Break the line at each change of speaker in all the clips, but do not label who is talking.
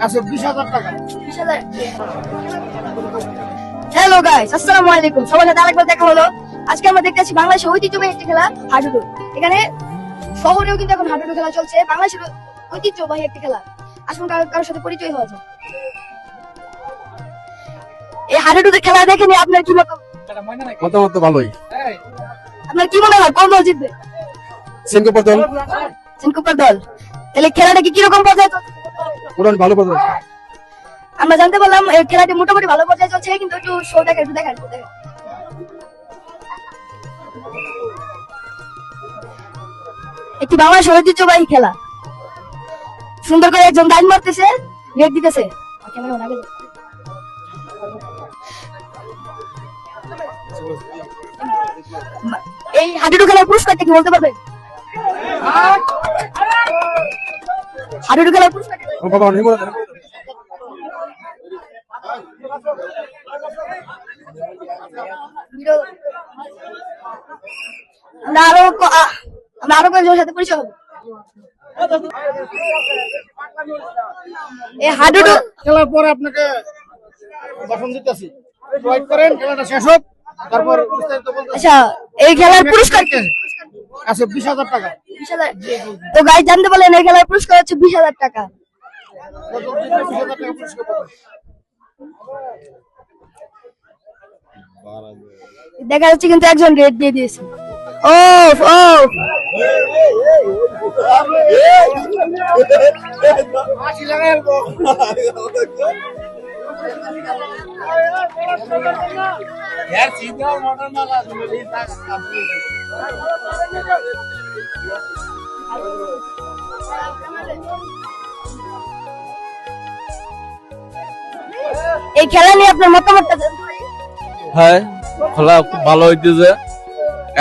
আচ্ছা 20,000 টাকা।
20,000। Hello guys, আসসালামু আলাইকুম। সবার সাথে আরেকবার দেখা হলো। আজকে আমরা দেখতেছি বাংলাদেশের ঐতিহ্যবাহী একটি খেলা হাডুডু। এখানে শহরেও কিন্তু এখন হাডুডু খেলা চলছে। বাংলাদেশের ঐতিহ্যবাহী একটি খেলা। আসুন কারোর সাথে পরিচয় হওয়া যায়। এই হাডুডু খেলা দেখে নিয়ে আপনার কি
মতামত তো ভালোই।
আপনার কি মনে হয় কোন দল জিতবে?
সিঙ্গাপুর দল।
সিঙ্গাপুর দল। তাহলে খেলাটা কি কিরকম পর্যায়ে চলছে?
পুরান ভালো কথা।
আমরা জানতে পারলাম এই খেলাটি মোটামুটি ভালো পর্যায়ে চলছে, কিন্তু একটু শো দেখা একটু দেখেন। একটি বাংলাদেশের ঐতিহ্যবাহী খেলা। সুন্দর করে একজন লাইন মারতেছে, নেট দিতেছে। এই হাডুডু খেলার পুরস্কারটা কি বলতে পারবেন? হাডুডু খেলার পুরস্কার
বাবা অনেক বড়।
আমরা আরো কয়েকজনের সাথে পরিচয় হবো। এই হাডুডু
খেলার পরে আপনাকে ভাষণ দিতেছি, ওয়েট করেন, খেলাটা শেষ হোক, তারপর বিস্তারিত বলতে।
আচ্ছা, এই খেলার পুরস্কার কি?
আচ্ছা 20,000 টাকা।
20,000। তো গাইস জানতে পারলেন এই খেলার পুরস্কার হচ্ছে 20,000 টাকা।
20,000 টাকা পুরস্কার পাবেন।
দেখা যাচ্ছে কিন্তু একজন রেড দিয়ে দিয়েছে। ও ও
হাসি লাগাই আলবো। यार सीधा मॉडर्न वाला सुन ली था
এই খেলা নিয়ে আপনার মতামতটা জানতে পারি?
হ্যাঁ, খেলা খুব ভালো হইতেছে।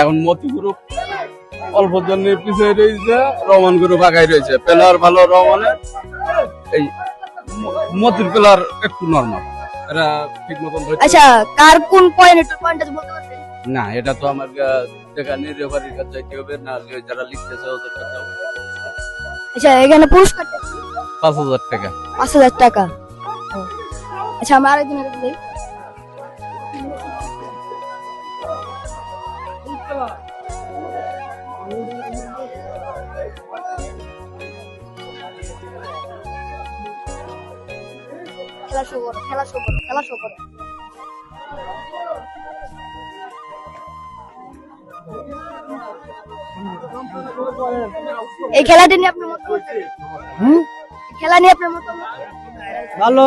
এখন মতি গ্রুপ অল্প জনের পিছিয়ে রয়েছে, রহমান গ্রুপ আগাই রয়েছে। প্লেয়ার ভালো রহমানের, এই মতির প্লেয়ার একটু নরমাল, এরা ঠিক মতন ধরছে।
আচ্ছা, কার কোন পয়েন্ট একটু পয়েন্টটা বলতে পারবেন?
না, এটা তো আমার যেখানে রেফারির কাছে যাইতে হবে, না যারা লিখতেছে ওদের কাছে।
আচ্ছা, এখানে পুরস্কারটা
5,000 টাকা।
5,000 টাকা। আচ্ছা, আমরা আরেকজনের কাছে যাই। খেলা শুরু করো, খেলা শুরু করো, খেলা শুরু করো। এই খেলাটি নিয়ে আপনার মতামত? খেলা নিয়ে আপনার মতামত?
ভালো,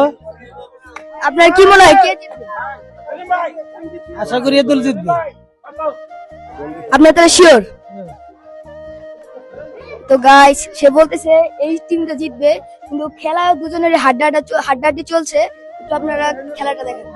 আপনার কি মনে হয় কে জিতবে?
আশা করি এ দল জিতবে।
আপনার তাহলে শিওর? তো গাইস, সে বলতেছে এই টিমটা জিতবে, কিন্তু খেলা দুজনের হাড্ডাহাড্ডি চলছে। একটু আপনারা খেলাটা দেখেন।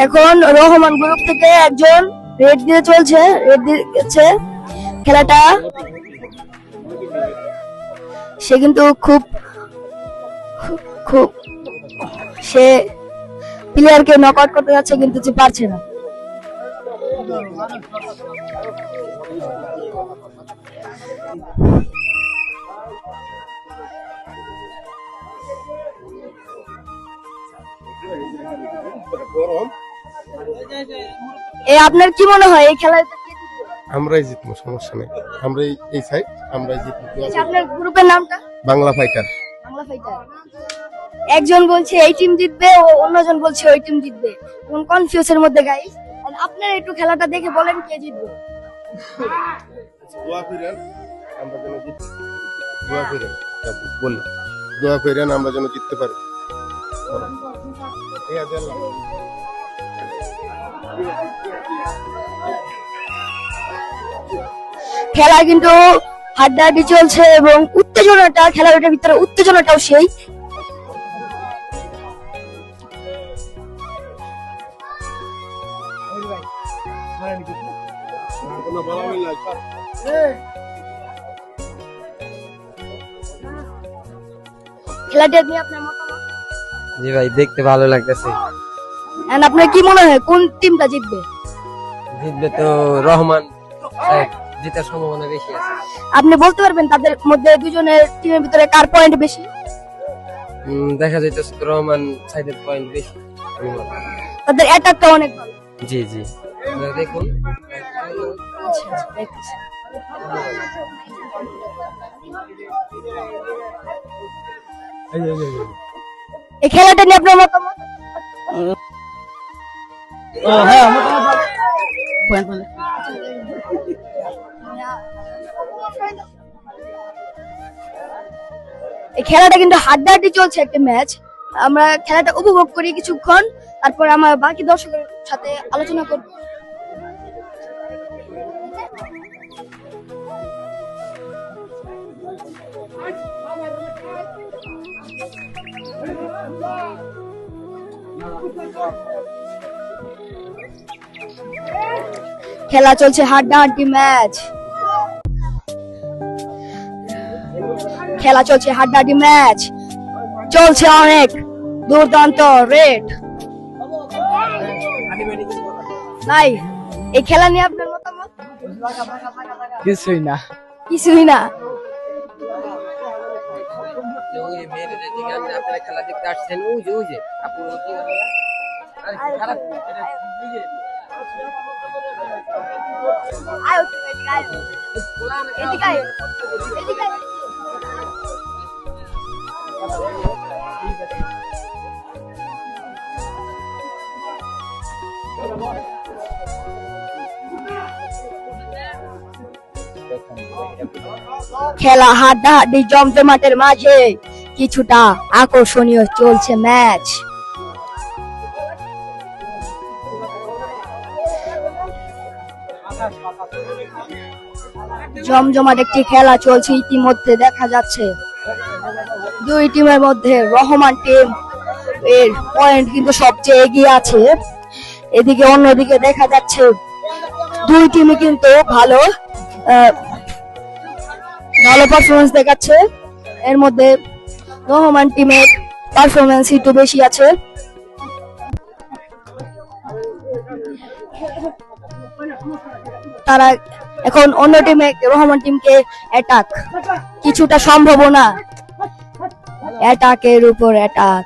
এখন রহমান গ্রুপ থেকে একজন রেড দিয়ে চলছে, রেড দিচ্ছে খেলাটা। সে কিন্তু খুব খুব সে প্লেয়ারকে নক আউট করতে যাচ্ছে, কিন্তু সে পারছে না। আপনার কি মনে হয় এই খেলায় কে জিতবে?
আমরাই জিতবো, সমস্যা নেই। আমরাই এই সাইড, আমরাই জিতবো।
আচ্ছা, আপনার গ্রুপের নামটা?
বাংলা ফাইটার।
বাংলা ফাইটার। একজন বলছে এই টিম জিতবে, ও অন্যজন বলছে ওই টিম জিতবে। কোন কনফিউজের মধ্যে গাইস। আপনারা একটু খেলাটা দেখে বলেন কে জিতবে।
দোয়া করেন আমরা যেন জিততে, দোয়া করেন বলি, দোয়া করেন আমরা যেন জিততে পারি। ঠিক আছে, আল্লাহ।
খেলা কিন্তু হাড্ডাহাড্ডি চলছে এবং উত্তেজনাটা, খেলার ভিতরে উত্তেজনাটাও সেই।
কোনো বলা লাগবে
খেলাটা নিয়ে আপনার মতামত?
জি ভাই, দেখতে ভালো লাগতেছে।
And আপনার কি মনে হয় কোন টিমটা জিতবে?
জিতবে তো রহমান সাহেব, জেতার সম্ভাবনা বেশি আছে।
আপনি বলতে পারবেন তাদের মধ্যে দুজনের টিমের ভিতরে কার পয়েন্ট বেশি?
দেখা যাইতেছে রহমান সাহেবের পয়েন্ট বেশি।
তাদের অ্যাটাকটা অনেক ভালো।
জি জি, দেখুন।
আচ্ছা, আচ্ছা, দেখতেছি। এই খেলাটা নিয়ে আপনার মতামত?
হ্যাঁ মোটামুটি পয়েন্ট বলে
এই খেলাটা কিন্তু হাড্ডাহাড্ডি চলছে একটা ম্যাচ। আমরা খেলাটা উপভোগ করি কিছুক্ষণ, তারপর আমার বাকি দর্শকের সাথে আলোচনা করব। খেলা চলছে হাড্ডাহাড্ডি ম্যাচ। খেলা চলছে হাড্ডাহাড্ডি ম্যাচ চলছে অনেক দুর্দান্ত রেড। ভাই এই খেলা নিয়ে আপনার মতামত?
কিছুই না।
কিছুই না।
আপনারা খেলা দেখতে আসছেন, ওই যে আপনি
আয়, এদিকে আয়। এদিকে আয়। খেলা হাড্ডাহাড্ডি জমজমাটের মাঝে কিছুটা আকর্ষণীয় চলছে ম্যাচ। জমজমাট একটি খেলা চলছে ইতিমধ্যে দেখা যাচ্ছে। দুই টিমের মধ্যে রহমান টিম এর পয়েন্ট কিন্তু সবচেয়ে এগিয়ে আছে। এদিকে অন্যদিকে দেখা যাচ্ছে দুই টিমই কিন্তু ভালো ভালো পারফরমেন্স দেখাচ্ছে। এর মধ্যে রহমান টিমের পারফরমেন্স একটু বেশি আছে। তারা এখন অন্য টিমে রহমান টিমকে অ্যাটাক, কিছুটা সম্ভাবনা অ্যাটাকের উপর অ্যাটাক,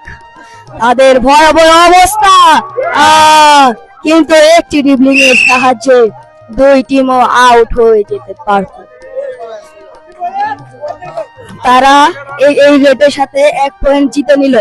তাদের ভয়াবহ অবস্থা। কিন্তু একটি ড্রিবলিং এর সাহায্যে দুই টিমও আউট হয়ে যেতে পারত। তারা এই রেটের সাথে 1 পয়েন্ট জিতে নিল।